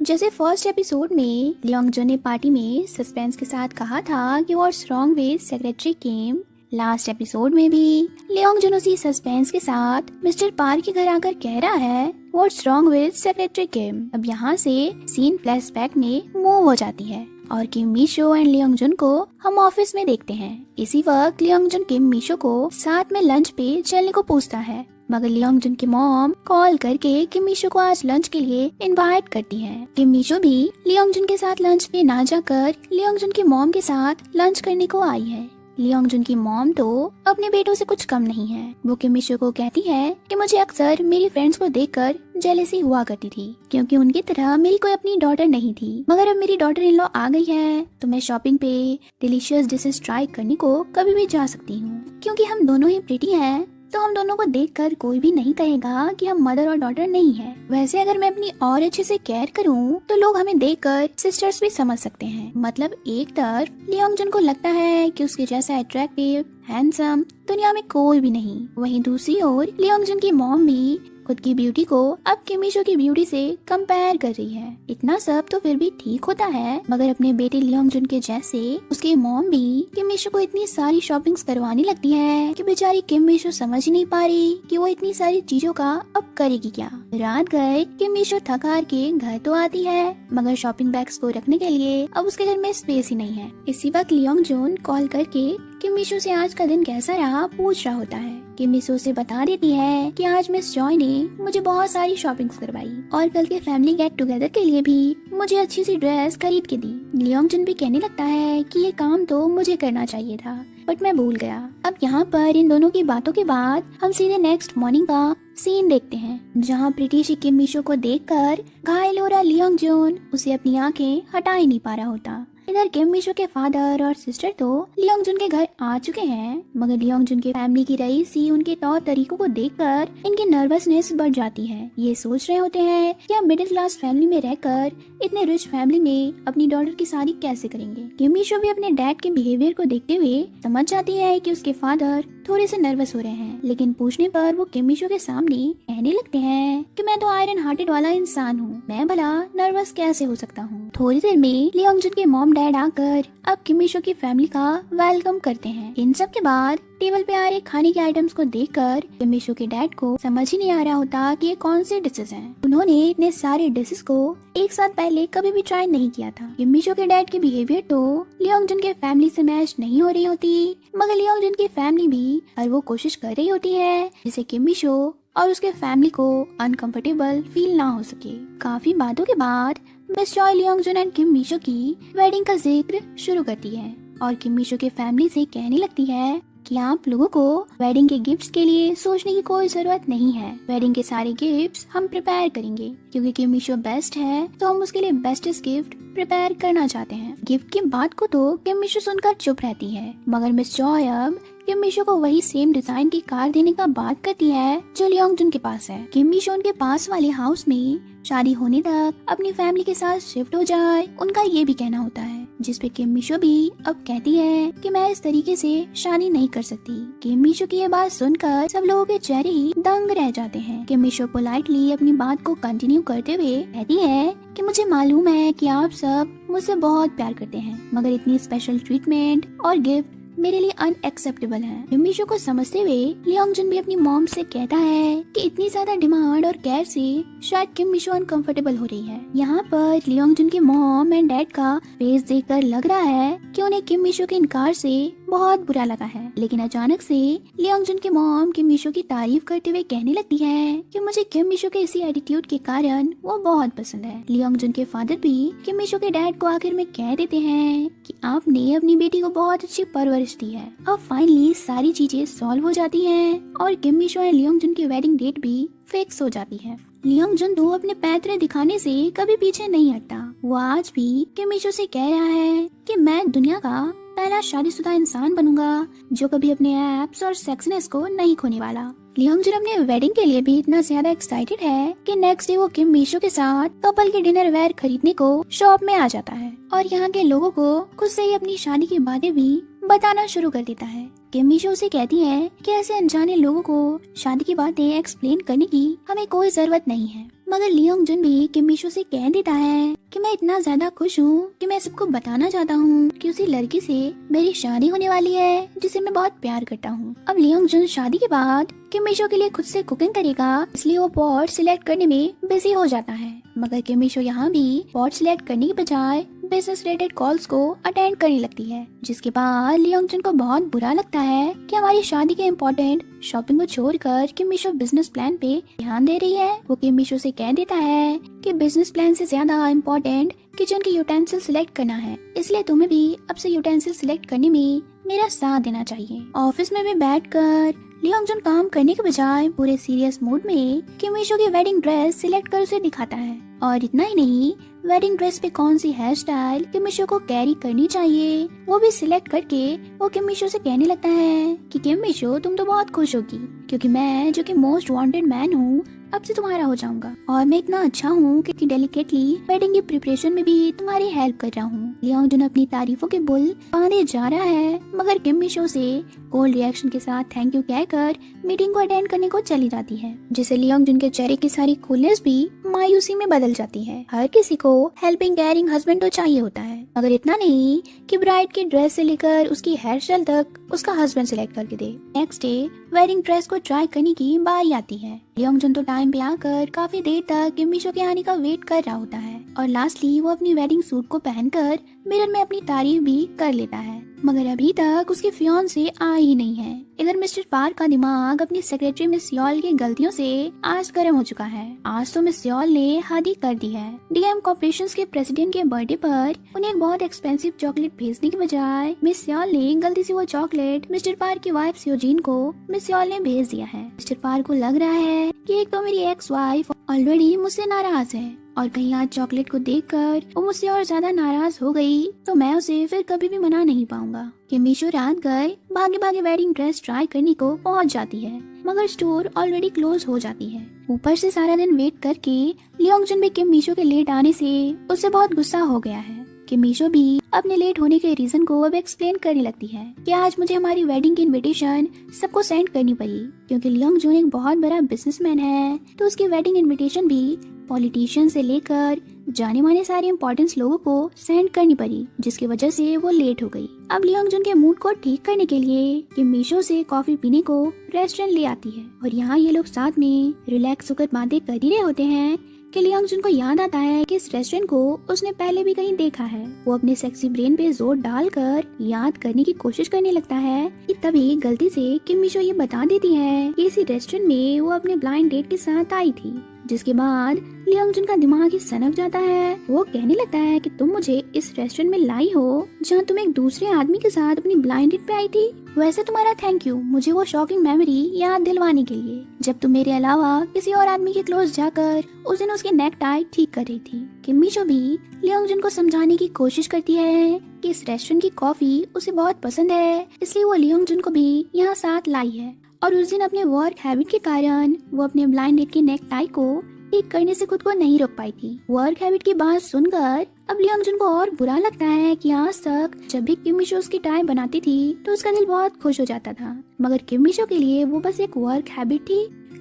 जैसे first episode में Leong जन ने पार्टी में सस्पेंस के साथ कहा था कि what's wrong with secretary Kim, last episode में भी लियोंग जन उसी सस्पेंस के साथ मिस्टर पार्क के घर आकर कह रहा है व्हाट्स रॉन्ग विद सेक्रेटरी किम। अब यहाँ से सीन फ्लैशबैक में मूव हो जाती है और किम मीशो एंड लियोंग जन को हम ऑफिस में देखते हैं। इसी वक्त लियोंग जन किम मीशो को साथ में लंच पे चलने को पूछता है, मगर लियोंग जन की मॉम कॉल करके किम मीशो को आज लंच के लिए इनवाइट करती है। किम मीशो भी लियोंग जन के साथ लंच पे ना जाकर लियोंग जन की मॉम के साथ लंच करने को आई है। लियोंग जन की मॉम तो अपने बेटों से कुछ कम नहीं है। वो किम मीशो को कहती है कि मुझे अक्सर मेरी फ्रेंड्स को देखकर जेलेसी हुआ करती थी, क्योंकि उनकी तरह मेरी कोई अपनी डॉटर नहीं थी। मगर अब मेरी डॉटर इन लॉ आ गई है तो मैं शॉपिंग पे डिलीशियस डिशेस ट्राई करने को कभी भी जा सकती हूँ। क्योंकि हम दोनों ही प्रिटी हैं तो हम दोनों को देखकर कोई भी नहीं कहेगा कि हम मदर और डॉटर नहीं है। वैसे अगर मैं अपनी और अच्छे से केयर करूं तो लोग हमें देखकर सिस्टर्स भी समझ सकते हैं। मतलब एक तरफ लियोंग जन को लगता है कि उसके जैसा अट्रैक्टिव हैंडसम दुनिया में कोई भी नहीं, वहीं दूसरी ओर लियोंग जन की मॉम भी खुद की ब्यूटी को अब किम मीशो की ब्यूटी से कंपेयर कर रही है। इतना सब तो फिर भी ठीक होता है, मगर अपने बेटे लियोंग जन के जैसे उसकी मॉम भी किम मीशो को इतनी सारी शॉपिंग्स करवाने लगती है कि बेचारी किम मीशो समझ ही नहीं पा रही कि वो इतनी सारी चीजों का अब करेगी क्या। रात गए किम मीशो थक हार के घर तो आती है, मगर शॉपिंग बैग्स को रखने के लिए अब उसके घर में स्पेस ही नहीं है। इसी वक्त लियोंग जन कॉल करके किम मीशो से आज का दिन कैसा रहा पूछ रहा होता है। किम मीशो से बता देती है कि आज मिस जॉय ने मुझे बहुत सारी शॉपिंग्स करवाई और कल के फैमिली गेट टुगेदर के लिए भी मुझे अच्छी सी ड्रेस खरीद के दी। लियोंग जन भी कहने लगता है कि ये काम तो मुझे करना चाहिए था बट मैं भूल गया। अब यहाँ पर इन दोनों की बातों के बाद हम सीधे नेक्स्ट मॉर्निंग का सीन देखते हैं, जहाँ प्रीति किम मीशो को देखकर घायल हो रहा लियोंग जन उसे अपनी आंखें हटा ही नहीं पा रहा होता। इधर किम मीशो के फादर और सिस्टर तो लियोंग जन के घर आ चुके हैं, मगर लियोंग जन के फैमिली की रईसी उनके तौर तरीकों को देखकर इनकी नर्वसनेस बढ़ जाती है। ये सोच रहे होते हैं कि हम मिडिल क्लास फैमिली में रहकर इतने रिच फैमिली में अपनी डॉटर की शादी कैसे करेंगे। किम मीशो भी अपने डैड के बिहेवियर को देखते हुए समझ जाती है कि उसके फादर थोड़े से नर्वस हो रहे हैं, लेकिन पूछने पर वो किम मीशो के सामने कहने लगते हैं कि मैं तो आयरन हार्टेड वाला इंसान हूँ, मैं भला नर्वस कैसे हो सकता हूँ। थोड़ी देर में लियोंग जन के मॉम डैड आकर अब किम मीशो की फैमिली का वेलकम करते हैं। इन सब के बाद टेबल पे आ रहे खाने के आइटम्स को देखकर किम मीशो के डैड को समझ ही नहीं आ रहा होता कि ये कौन से डिशेस हैं। उन्होंने इतने सारे डिशेस को एक साथ पहले कभी भी ट्राई नहीं किया था। किम मीशो के डैड की बिहेवियर तो लियोंग जन के फैमिली से मैच नहीं हो रही होती, मगर लियोंग जन की फैमिली भी हर वो कोशिश कर रही होती है जिससे किम मीशो और उसके फैमिली को अनकंफर्टेबल फील ना हो सके। काफी बातों के बाद मिस जॉय लियोंग जन एंड किम मीशो की वेडिंग का जिक्र शुरू करती है और किम मीशो के फैमिली से कहने लगती है कि आप लोगों को वेडिंग के गिफ्ट्स के लिए सोचने की कोई जरूरत नहीं है। वेडिंग के सारे गिफ्ट्स हम प्रिपेयर करेंगे, क्योंकि किम मीशो बेस्ट है तो हम उसके लिए बेस्टेस्ट गिफ्ट प्रिपेयर करना चाहते हैं। गिफ्ट की बात को तो किम मीशो सुनकर चुप रहती है, मगर मिस जॉय अब किम मीशो को वही सेम डिजाइन की कार देने का बात करती है जो लियोंग जन के पास है। किम मीशो उनके पास वाले हाउस में शादी होने तक अपनी फैमिली के साथ शिफ्ट हो जाए, उनका ये भी कहना होता है, जिसपे किम मीशो भी अब कहती है कि मैं इस तरीके से शादी नहीं कर सकती। किम मीशो की ये बात सुनकर सब लोगों के चेहरे ही दंग रह जाते हैं। किम मीशो पोलाइटली अपनी बात को कंटिन्यू करते हुए कहती है कि मुझे मालूम है कि आप सब मुझसे बहुत प्यार करते हैं, मगर इतनी स्पेशल ट्रीटमेंट और गिफ्ट मेरे लिए अनएक्सेप्टेबल है। किम मीशो को समझते हुए लियोंग जन भी अपनी मॉम से कहता है कि इतनी ज्यादा डिमांड और केयर से शायद किम मीशो अनकंफर्टेबल हो रही है। यहाँ पर लियोंग जन के मॉम एंड डैड का फेस देखकर लग रहा है कि उन्हें किम मीशो के इनकार से बहुत बुरा लगा है, लेकिन अचानक से लियोंग जन के मॉम किम मीशो की तारीफ करते हुए कहने लगती है कि मुझे किम मीशो के इसी एटीट्यूड के कारण वो बहुत पसंद है। लियोंग जन के फादर भी किम मीशो के डैड को आखिर में कह देते हैं कि आपने अपनी बेटी को बहुत अच्छी परवरिश दी है। अब फाइनली सारी चीजें सॉल्व हो जाती हैं और किम मीशो और लियोंग जन की वेडिंग डेट भी फिक्स हो जाती है। लियोंग जन तो अपने पैतरे दिखाने से कभी पीछे नहीं हटता। वो आज भी किम मीशो से कह रहा है कि मैं दुनिया का पहला शादीशुदा इंसान बनूंगा जो कभी अपने एब्स और सेक्सनेस को नहीं खोने वाला। लियोंग जन अपने वेडिंग के लिए भी इतना ज्यादा एक्साइटेड है कि नेक्स्ट डे वो किम मीशो के साथ कपल के डिनर वेयर खरीदने को शॉप में आ जाता है और यहाँ के लोगों को खुद से ही अपनी शादी की बातें भी बताना शुरू कर देता है। किम मीशो से कहती है कि ऐसे अनजाने लोगों को शादी की बातें एक्सप्लेन करने की हमें कोई जरूरत नहीं है। मगर लियोंग जुन भी किम मिशो से कह देता है कि मैं इतना ज्यादा खुश हूँ कि मैं सबको बताना चाहता हूँ कि उसी लड़की से मेरी शादी होने वाली है जिसे मैं बहुत प्यार करता हूँ। अब लियोंग जुन शादी के बाद किम मिशो के लिए खुद से कुकिंग करेगा, इसलिए वो पॉट सिलेक्ट करने में बिजी हो जाता है। मगर किम मिशो यहाँ भी पॉट सिलेक्ट करने की बजाय बिजनेस रिलेटेड कॉल्स को अटेंड करने लगती है, जिसके बाद लियोंग जुन को बहुत बुरा लगता है कि हमारी शादी के इम्पोर्टेंट शॉपिंग को छोड़कर किम मिशो बिजनेस प्लान पे ध्यान दे रही है। वो किम मिशो से कह देता है कि बिजनेस प्लान से ज्यादा इम्पोर्टेंट किचन के यूटेंसिल सिलेक्ट करना है, इसलिए तुम्हें भी अब से यूटेंसिल सिलेक्ट करने में मेरा साथ देना चाहिए। ऑफिस में भी बैठकर लियोंग जुन काम करने के बजाय पूरे सीरियस मूड में किम मिशो की वेडिंग ड्रेस सिलेक्ट कर उसे दिखाता है। और इतना ही नहीं, वेडिंग ड्रेस पे कौन सी हेयर स्टाइल किम मिशो को कैरी करनी चाहिए वो भी सिलेक्ट करके वो किम मिशो से कहने लगता है कि किम मिशो तुम तो बहुत खुश होगी क्योंकि मैं जो कि मोस्ट वांटेड मैन हूँ अब से तुम्हारा हो जाऊंगा, और मैं इतना अच्छा हूँ कि डेलिकेटली वेडिंग की प्रिपरेशन में भी तुम्हारी हेल्प कर रहा हूँ। लियोंग जुन अपनी तारीफों के बुल बांधे जा रहा है, मगर किम मिशो से कोल्ड रिएक्शन के साथ थैंक यू कहकर मीटिंग को अटेंड करने को चली जाती है, जिससे लियोंग जुन के चेहरे की सारी कूलनेस भी मायूसी में बदल जाती है। हर किसी को हेल्पिंग केयरिंग हस्बैंड तो चाहिए होता है, मगर इतना नहीं कि ब्राइड की ड्रेस से लेकर उसकी हेयर स्टाइल तक उसका हस्बैंड सिलेक्ट करके दे। नेक्स्ट डे वेडिंग ड्रेस को ट्राई करने की बारी आती है। लियोंग जुन तो टाइम पे आकर काफी देर तक किम मिशो के आने का वेट कर रहा होता है, और लास्टली वो अपनी वेडिंग सूट को पहनकर मिरर में अपनी तारीफ भी कर लेता है, मगर अभी तक उसकी फियांसे आ ही नहीं है। इधर मिस्टर पार्क का दिमाग अपनी सेक्रेटरी मिस यॉल की गलतियों से आज गर्म हो चुका है। आज तो मिस यॉल ने हद ही कर दी है। डीएम कॉर्पोरेशन के प्रेसिडेंट के बर्थडे पर उन्हें एक बहुत एक्सपेंसिव चॉकलेट भेजने के बजाय मिस यॉल ने गलती से वो चॉकलेट मिस्टर पार्क की वाइफ स्योजीन को मिस यॉल ने भेज दिया है। मिस्टर पार्क को लग रहा है कि एक तो मेरी एक्स वाइफ ऑलरेडी मुझसे नाराज है, और कहीं आज चॉकलेट को देखकर वो मुझसे और ज्यादा नाराज हो गई तो मैं उसे फिर कभी भी मना नहीं पाऊंगा। किम मिशो रात गए भागे भागे वेडिंग ड्रेस ट्राई करने को पहुंच जाती है, मगर स्टोर ऑलरेडी क्लोज हो जाती है। ऊपर से सारा दिन वेट करके लियोंग जुन भी किम मिशो के लेट आने से उससे बहुत गुस्सा हो गया है। किम मिशो भी अपने लेट होने के रीजन को अब एक्सप्लेन करने लगती है कि आज मुझे हमारी वेडिंग की इनविटेशन सबको सेंड करनी पड़ी क्योंकि लियोंग जुन एक बहुत बड़ा बिजनेसमैन है, तो उसकी वेडिंग इनविटेशन भी पॉलिटिशियन से लेकर जाने माने सारे इम्पोर्टेंट लोगों को सेंड करनी पड़ी, जिसकी वजह से वो लेट हो गई। अब लियोंग जुन के मूड को ठीक करने के लिए किम मिशो से कॉफी पीने को रेस्टोरेंट ले आती है, और यहाँ ये लोग साथ में रिलैक्स होकर बातें कर ही रहे होते हैं कि लियोंग जुन को याद आता है कि इस रेस्टोरेंट को उसने पहले भी कहीं देखा है। वो अपने सेक्सी ब्रेन पे जोर डालकर याद करने की कोशिश करने लगता है कि तभी गलती से किम मिशो ये बता देती है कि इसी रेस्टोरेंट में वो अपने ब्लाइंड डेट के साथ आई थी, जिसके बाद लियोंग जुन का दिमाग ही सनक जाता है। वो कहने लगता है कि तुम मुझे इस रेस्टोरेंट में लाई हो जहाँ तुम एक दूसरे आदमी के साथ अपनी ब्लाइंड डेट पे आई थी। वैसे तुम्हारा थैंक यू मुझे वो शॉकिंग मेमोरी याद दिलवाने के लिए, जब तुम मेरे अलावा किसी और आदमी के क्लोज जाकर उस दिन उसकी नेक टाई ठीक कर रही थी। किम मिशो भी लियोंग जुन को समझाने की कोशिश करती है कि इस रेस्टोरेंट की कॉफी उसे बहुत पसंद है, इसलिए वो लियोंग जुन को भी यहाँ साथ लाई है, और उस दिन अपने वर्क हैबिट के कारण वो अपने ब्लाइंड डेट की नेक टाई को ठीक करने से खुद को नहीं रोक पाई थी। वर्क हैबिट की बात सुनकर अब लियोंग जुन को और बुरा लगता है कि आज तक जब भी किम मिशो उसकी टाई बनाती थी तो उसका दिल बहुत खुश हो जाता था, मगर किम मिशो के लिए वो बस एक वर्क हैबिट थी।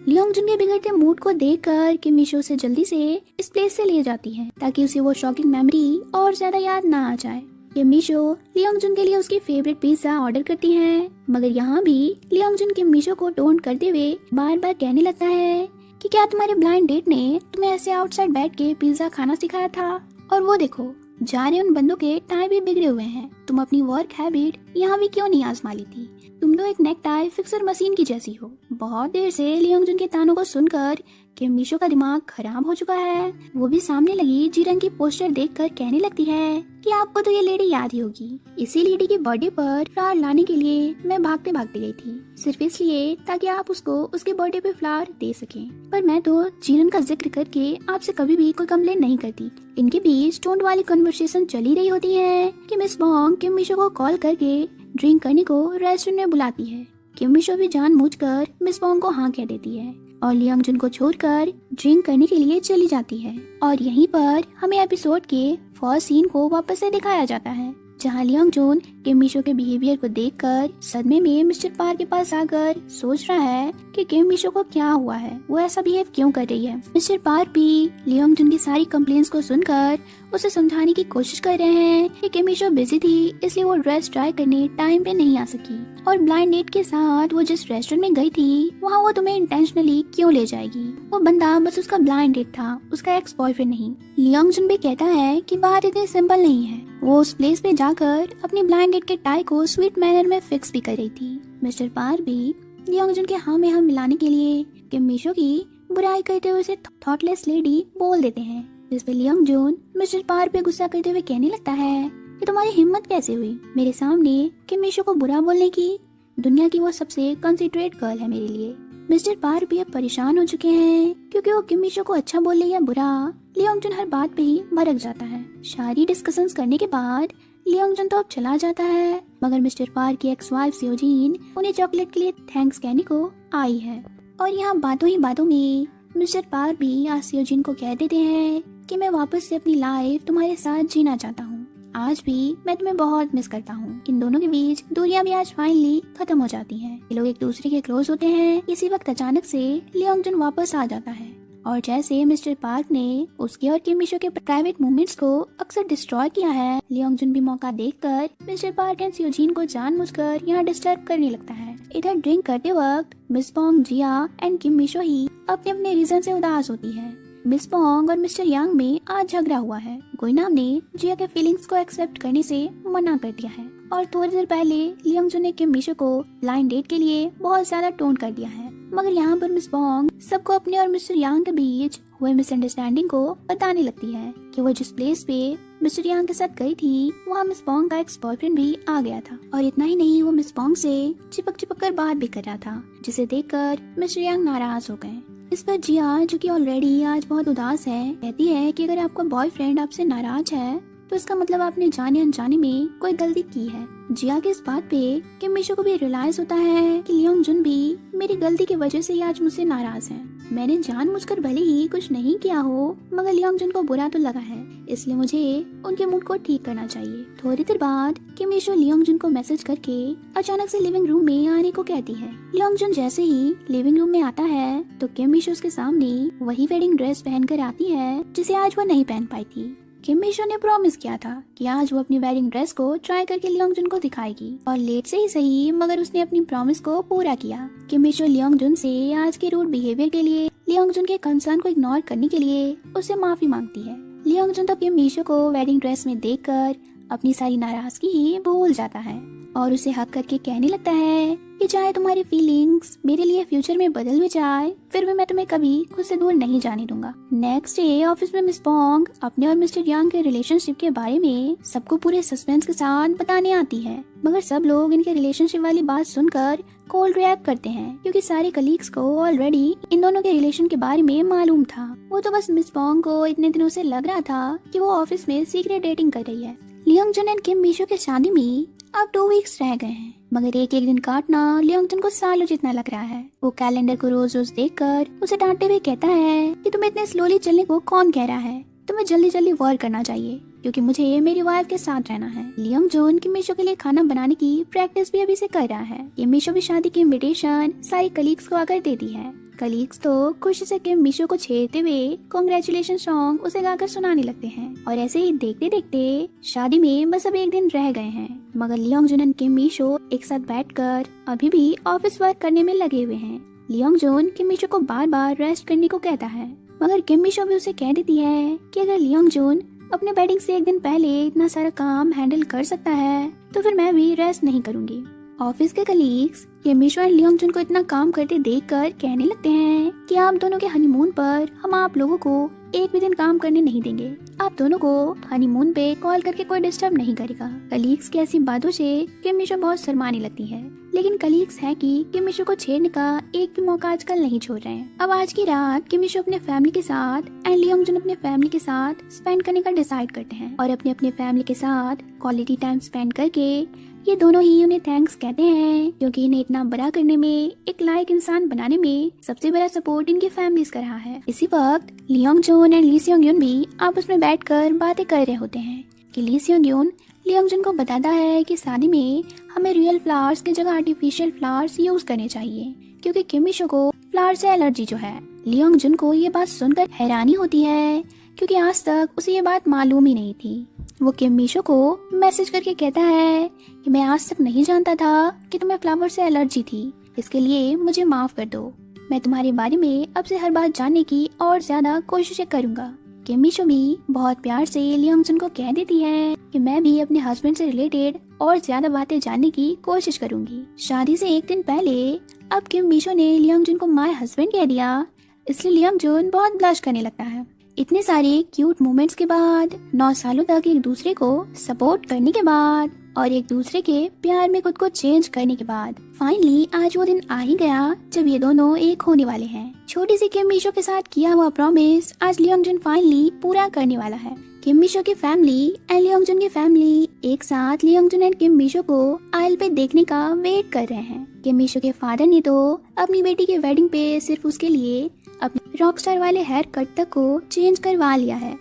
लियोंग जुन के बिगड़ते मूड को देखकर किम मिशो से जल्दी से इस प्लेस से ले जाती है ताकि उसे वो शॉकिंग मेमोरी और ज्यादा याद ना आ जाए। किम मिशो लियोंग जुन के लिए उसकी फेवरेट पिज्जा ऑर्डर करती है, मगर यहाँ भी लियोंग जुन किम मिशो को टोंट करते हुए बार बार कहने लगता है कि क्या तुम्हारे ब्लाइंड डेट ने तुम्हें ऐसे आउटसाइड बैठ के पिज्जा खाना सिखाया था, और वो देखो जा रहे उन बंदों के टाई भी बिगड़े हुए हैं। तुम अपनी वर्क हैबिट यहाँ भी क्यों नहीं आजमा ली थी, तुम तो एक नेक टाई फिक्सर मशीन की जैसी हो। बहुत देर से लियोंग जुन के तानों को सुनकर किम मिशो का दिमाग खराब हो चुका है। वो भी सामने लगी जीरंग की पोस्टर देखकर कहने लगती है कि आपको तो ये लेडी याद ही होगी, इसी लेडी के बर्थडे पर फ्लावर लाने के लिए मैं भागते भागते गई थी, सिर्फ इसलिए ताकि आप उसको उसके बर्थडे पे फ्लावर दे सकें। पर मैं तो जीरन का जिक्र करके आपसे कभी भी कोई कंप्लेंट नहीं करती। इनके बीच टोंट वाली कन्वर्सेशन चली रही होती है कि मिस बॉन्ग किम मिशो को कॉल करके ड्रिंक करने को रेस्टोरेंट में बुलाती है। किम मिशो भी जानबूझकर मिस बॉन्ग को हाँ कह देती है और लियोंग जुन को छोड़कर ड्रिंक करने के लिए चली जाती है। और यहीं पर हमें एपिसोड के फर्स्ट सीन को वापस से दिखाया जाता है, जहां लियोंग जुन किम मिशो के बिहेवियर को देखकर सदमे में मिस्टर पार्क के पास आकर सोच रहा है कि किम मिशो को क्या हुआ है, वो ऐसा बिहेव क्यों कर रही है। मिस्टर पार्क भी लियोंग जुन की सारी कंप्लेंट्स को सुनकर उसे समझाने की कोशिश कर रहे हैं कि किम मिशो बिजी थी, इसलिए वो ड्रेस ट्राई करने टाइम पे नहीं आ सकी, और ब्लाइंड डेट के साथ वो जिस रेस्टोरेंट में गई थी वहाँ वो तुम्हें इंटेंशनली क्यों ले जाएगी। वो बंदा बस उसका ब्लाइंड डेट था, उसका एक्स बॉयफ्रेंड नहीं। लियोंग जुन भी कहता है कि बात इतनी सिंपल नहीं है। वो उस प्लेस पे जाकर अपनी ब्लाइंड डेट के टाई को स्वीट मैनर में फिक्स भी कर रही थी। मिस्टर पार भी लियोंग जुन के हाँ में हाँ मिलाने के लिए किम मिशो की बुराई करते हुए उसे थॉटलेस लेडी बोल देते हैं, जिस पे लियोंग जुन मिस्टर पार पे गुस्सा करते हुए कहने लगता है कि तुम्हारी हिम्मत कैसे हुई मेरे सामने किम मिशो को बुरा बोलने की। दुनिया की वो सबसे कंसिडरेट गर्ल है मेरे लिए। मिस्टर पार भी अब परेशान हो चुके हैं क्योंकि वो किम मिशो को अच्छा बोल ले या बुरा, लियोंग जुन हर बात पे ही भड़क जाता है। सारी डिस्कशंस करने के बाद लियोंग जुन तो अब चला जाता है, मगर मिस्टर पार की एक्स वाइफ सियोजिन उन्हें चॉकलेट के लिए थैंक्स कहने को आई है। और यहाँ बातों ही बातों में मिस्टर पार भी आज सियोजिन को कह देते हैं कि मैं वापस से अपनी लाइफ तुम्हारे साथ जीना चाहता हूँ। आज भी मैं तुम्हें बहुत मिस करता हूँ। इन दोनों के बीच दूरियां भी आज फाइनली खत्म हो जाती हैं। ये लोग एक दूसरे के क्लोज होते हैं। इसी वक्त अचानक से लियोंग जुन वापस आ जाता है, और जैसे मिस्टर पार्क ने उसके और किम मिशो के प्राइवेट मोमेंट्स को अक्सर डिस्ट्रॉय किया है, लियोंग जुन भी मौका देखकर मिस्टर पार्क एंड सियोजिन को जानबूझकर यहाँ डिस्टर्ब करने लगता है। इधर ड्रिंक करते वक्त मिस पोंग, जिया एंड किम मिशो ही अपने अपने रीजन से उदास होती है। मिस पोंग और मिस्टर यांग में आज झगड़ा हुआ है। गुइनाम ने जिया के फीलिंग्स को एक्सेप्ट करने से मना कर दिया है, और थोड़ी देर पहले लियोंग जुन ने किम मिशो को ब्लाइंड डेट के लिए बहुत ज्यादा टोन कर दिया है। मगर यहाँ पर मिस पोंग सबको अपने और मिस्टर यांग के बीच हुए मिसअंडरस्टैंडिंग को बताने लगती है कि वो जिस प्लेस पे मिस्टर यांग के साथ गई थी वहाँ मिस पोंग का एक्स बॉयफ्रेंड भी आ गया था, और इतना ही नहीं वो मिस पोंग से चिपक चिपक कर बात भी कर रहा था, जिसे देखकर मिस्टर यांग नाराज हो गए। इस पर जिया, जो कि ऑलरेडी आज बहुत उदास है, कहती है कि अगर आपका बॉयफ्रेंड आपसे नाराज है तो इसका मतलब आपने जाने अनजाने में कोई गलती की है। जिया की इस बात पे किम मिशो को भी रियलाइज होता है कि लियोंग जुन भी मेरी गलती की वजह से ही आज मुझसे नाराज है। मैंने जानबूझकर भले ही कुछ नहीं किया हो, मगर लियोंग जुन को बुरा तो लगा है, इसलिए मुझे उनके मूड को ठीक करना चाहिए। थोड़ी देर बाद किम मिशो लियोंग जुन को मैसेज करके अचानक से लिविंग रूम में आने को कहती है। लियोंग जुन जैसे ही लिविंग रूम में आता है तो किम मिशो उसके सामने वही वेडिंग ड्रेस पहनकर आती है जिसे आज वो नहीं पहन पाई थी। किम मिशो ने प्रॉमिस किया था कि आज वो अपनी वेडिंग ड्रेस को ट्राई करके लियोंग जुन को दिखाएगी, और लेट से ही सही मगर उसने अपनी प्रॉमिस को पूरा किया। किम मिशो लियोंग जुन से आज के रूड बिहेवियर के लिए, लियोंग जुन के कंसर्न को इग्नोर करने के लिए उससे माफी मांगती है। लियोंग जुन तो किम मिशो को वेडिंग ड्रेस में देखकर अपनी सारी नाराजगी ही भूल जाता है, और उसे हक करके कहने लगता है कि चाहे तुम्हारी फीलिंग्स मेरे लिए फ्यूचर में बदल भी जाए, फिर भी मैं तुम्हें कभी खुद से दूर नहीं जाने दूंगा। नेक्स्ट डे ऑफिस में मिस पोंग अपने और मिस्टर यांग के रिलेशनशिप के बारे में सबको पूरे सस्पेंस के साथ बताने आती है, मगर सब लोग इनके रिलेशनशिप वाली बात सुनकर कोल्ड रिएक्ट करते हैं, क्योंकि सारे कलीग्स को ऑलरेडी इन दोनों के रिलेशन के बारे में मालूम था। वो तो बस मिस पोंग को इतने दिनों से लग रहा था कि वो ऑफिस में सीक्रेट डेटिंग कर रही है। लियोंग जुन एंड किम मिशो के शादी में अब 2 वीक्स रह गए हैं, मगर एक एक दिन काटना लियोंग जुन को सालों जितना लग रहा है। वो कैलेंडर को रोज रोज देखकर उसे डांटते हुए कहता है कि तुम्हें इतने स्लोली चलने को कौन कह रहा है, तुम्हें जल्दी जल्दी वर्क करना चाहिए, क्योंकि मुझे मेरी वाइफ के साथ रहना है। लियोंग जुन किम मिशो के लिए खाना बनाने की प्रैक्टिस भी अभी से कर रहा है। किम मिशो भी शादी की इनविटेशन सारी कलीग्स को आकर देती है। कलीग्स तो खुशी से किम मिशो को छेड़ते हुए कांग्रेचुलेशन सॉन्ग उसे गाकर सुनाने लगते हैं, और ऐसे ही देखते देखते शादी में बस अब एक दिन रह गए हैं, मगर लियोंग जुन एंड किम मिशो एक साथ बैठकर अभी भी ऑफिस वर्क करने में लगे हुए हैं। लियोंग जुन किम मिशो को बार बार रेस्ट करने को कहता है, मगर किम मिशो भी उसे कह देती है कि अगर लियोंग जुन अपने वेडिंग से एक दिन पहले इतना सारा काम हैंडल कर सकता है तो फिर मैं भी रेस्ट नहीं करूंगी। ऑफिस के colleagues Kim Misho and Leong Jun को इतना काम करते देखकर कहने लगते हैं कि आप दोनों के हनीमून पर हम आप लोगों को एक भी दिन काम करने नहीं देंगे। आप दोनों को हनीमून पे कॉल करके कोई डिस्टर्ब नहीं करेगा। कलीग्स की ऐसी बातों से किम मिशो बहुत शर्माने लगती है, लेकिन कलीग्स है कि किम मिशो को छेड़ने का एक भी मौका आजकल नहीं छोड़ रहे हैं। अब आज की रात किम मिशो अपने फैमिली के साथ एंड लियोंग जुन अपने फैमिली के साथ स्पेंड करने का डिसाइड करते हैं, और अपने अपने फैमिली के साथ क्वालिटी टाइम स्पेंड करके ये दोनों ही उन्हें थैंक्स कहते हैं, क्योंकि इन्हें इतना बड़ा करने में, एक लायक इंसान बनाने में सबसे बड़ा सपोर्ट इनकी फैमिलीज का रहा है। इसी वक्त लियोंग जुन एंड ली सियोंग यून भी आपस में बैठकर बातें कर रहे होते हैं कि ली सियोंग यून लियोंग जुन को बताता है कि शादी में हमें रियल फ्लावर्स की जगह आर्टिफिशियल फ्लावर्स यूज करने चाहिए क्योंकि किम मिशो को फ्लावर से एलर्जी जो है। लियोंग जुन को ये बात सुनकर हैरानी होती है क्योंकि आज तक उसे ये बात मालूम ही नहीं थी। वो किम मिशो को मैसेज करके कहता है कि मैं आज तक नहीं जानता था कि तुम्हें फ्लावर से एलर्जी थी, इसके लिए मुझे माफ कर दो। मैं तुम्हारे बारे में अब से हर बात जानने की और ज्यादा कोशिशें करूंगा। किम मिशो भी बहुत प्यार से लियोंग जुन को कह देती है कि मैं भी अपने हस्बैंड से रिलेटेड और ज्यादा बातें जानने की कोशिश करूंगी। शादी से एक दिन पहले अब किम मिशो ने लियोंग जुन को माय हस्बैंड कह दिया, इसलिए लियोंग जुन बहुत ब्लश करने लगता है। इतने सारे क्यूट मोमेंट्स के बाद 9 सालों तक एक दूसरे को सपोर्ट करने के बाद और एक दूसरे के प्यार में खुद को चेंज करने के बाद फाइनली आज वो दिन आ ही गया जब ये दोनों एक होने वाले हैं। छोटी सी किम मिशो के साथ किया हुआ प्रॉमिस आज लियोंग जुन फाइनली पूरा करने वाला है। किम मिशो की फैमिली एंड लियोंग जुन की फैमिली एक साथ लियोंग जुन एंड किम मिशो को आयल पे देखने का वेट कर रहे हैं। किम मिशो के फादर ने तो अपनी बेटी के वेडिंग पे सिर्फ उसके लिए अपने रॉकस्टार वाले हेयर कट तक को चेंज करवा लिया है।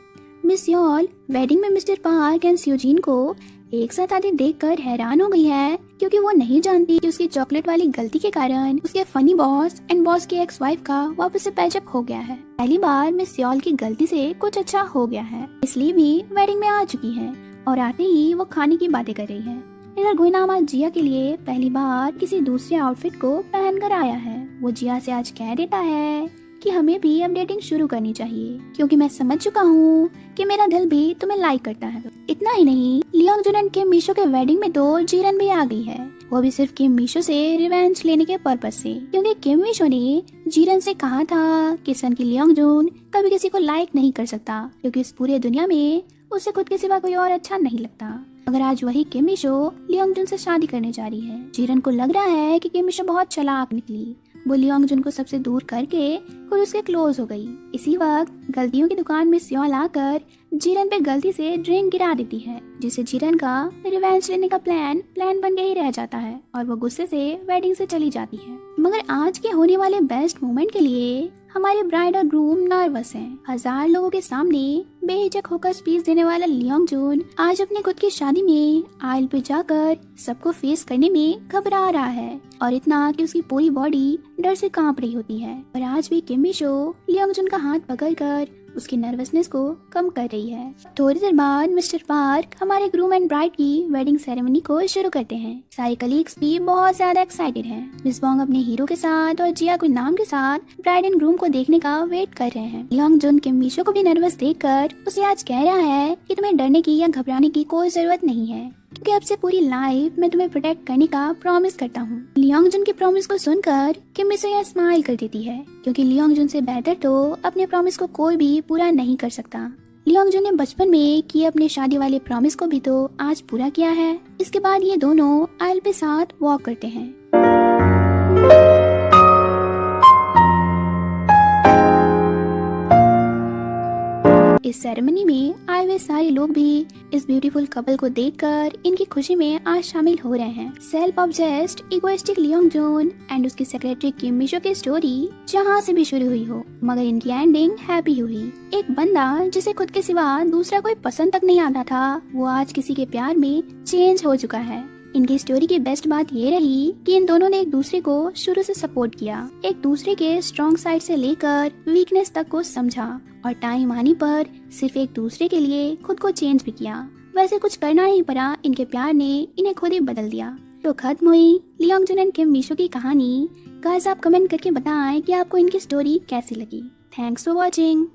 मिस यॉल वेडिंग में मिस्टर पार्क एंड स्यूजीन को एक साथ आते देखकर हैरान हो गई है क्योंकि वो नहीं जानती कि उसकी चॉकलेट वाली गलती के कारण उसके फनी बॉस एंड बॉस की एक्स वाइफ का वापस से पैचअप हो गया है। पहली बार मिस यॉल की गलती से कुछ अच्छा हो गया है, इसलिए भी वेडिंग में आ चुकी है और आते ही वो खाने की बातें कर रही है। इधर गुइनाम आज जिया के लिए पहली बार किसी दूसरे आउटफिट को पहन कर आया है। वो जिया से आज कह देता है कि हमें भी अपडेटिंग शुरू करनी चाहिए क्योंकि मैं समझ चुका हूँ कि मेरा दिल भी तुम्हें लाइक करता है। इतना ही नहीं, लियोंग जुन एंड किम मिशो के वेडिंग में तो जीरन भी आ गई है, वो भी सिर्फ किम मिशो से रिवेंज लेने के पर्पज से, क्योंकि किम मिशो ने जीरन से कहा था कि सन की लियोंग जुन कभी किसी को लाइक नहीं कर सकता क्योंकि इस पूरे दुनिया में उसे खुद के सिवा कोई और अच्छा नहीं लगता। मगर आज वही किम मिशो लियोंग जुन से शादी करने जा रही है। जीरन को लग रहा है कि किम मिशो बहुत चालाक निकली, वो लियोंग जुन को सबसे दूर करके खुद उसके क्लोज हो गई। इसी वक्त गलतियों की दुकान में सियोल आकर जीरन पे गलती से ड्रिंक गिरा देती है, जिससे जीरन का रिवेंज लेने का प्लान बन के ही रह जाता है और वो गुस्से से वेडिंग से चली जाती है। मगर आज के होने वाले बेस्ट मोमेंट के लिए हमारे ब्राइड और ग्रूम नर्वस हैं। 1000 लोगों के सामने बेहिचक होकर स्पीच देने वाला लियोंग जुन आज अपनी खुद की शादी में आयल पे जाकर सबको फेस करने में घबरा रहा है और इतना कि उसकी पूरी बॉडी डर से कांप रही होती है। पर आज भी किम मिशो लियोंग जुन का हाथ पकड़कर उसकी नर्वसनेस को कम कर रही है। थोड़ी देर बाद मिस्टर पार्क हमारे ग्रूम एंड ब्राइड की वेडिंग सेरेमनी को शुरू करते हैं। सारे कलीग्स भी बहुत ज्यादा एक्साइटेड हैं। मिस बॉन्ग अपने हीरो के साथ और जिया को नाम के साथ ब्राइड एंड ग्रूम को देखने का वेट कर रहे हैं। लियोंग जुन किम मिशो को भी नर्वस देखकर उसे आज कह रहा है कि तुम्हें डरने की या घबराने की कोई जरूरत नहीं है क्योंकि अब से पूरी लाइफ मैं तुम्हें प्रोटेक्ट करने का प्रॉमिस करता हूँ। लियोंग जुन के प्रॉमिस को सुनकर किम मिशो यह स्माइल कर देती है क्योंकि लियोंग जुन से बेहतर तो अपने प्रॉमिस को कोई भी पूरा नहीं कर सकता। लियोंग जुन ने बचपन में किए अपने शादी वाले प्रॉमिस को भी तो आज पूरा किया है। इसके बाद ये दोनों आयल पे साथ वॉक करते हैं। इस सेरेमनी में आए हुए सारे लोग भी इस ब्यूटीफुल कपल को देखकर इनकी खुशी में आज शामिल हो रहे हैं। Self obsessed egoistic Leong Jun and उसकी सेक्रेटरी किम मिशो की स्टोरी जहाँ से भी शुरू हुई हो मगर इनकी एंडिंग हैप्पी हुई। एक बंदा जिसे खुद के सिवा दूसरा कोई पसंद तक नहीं आता था, वो आज किसी के प्यार में चेंज हो चुका है। इनकी स्टोरी की बेस्ट बात ये रही कि इन दोनों ने एक दूसरे को शुरू से सपोर्ट किया, एक दूसरे के स्ट्रॉन्ग साइड से लेकर वीकनेस तक को समझा और टाइम आने पर सिर्फ एक दूसरे के लिए खुद को चेंज भी किया। वैसे कुछ करना नहीं पड़ा, इनके प्यार ने इन्हें खुद ही बदल दिया। तो खत्म हुई लियोंग जुन एंड किम मिशो की कहानी। गाइस आप कमेंट करके बताएं कि आपको इनकी स्टोरी कैसी लगी। Thanks for watching.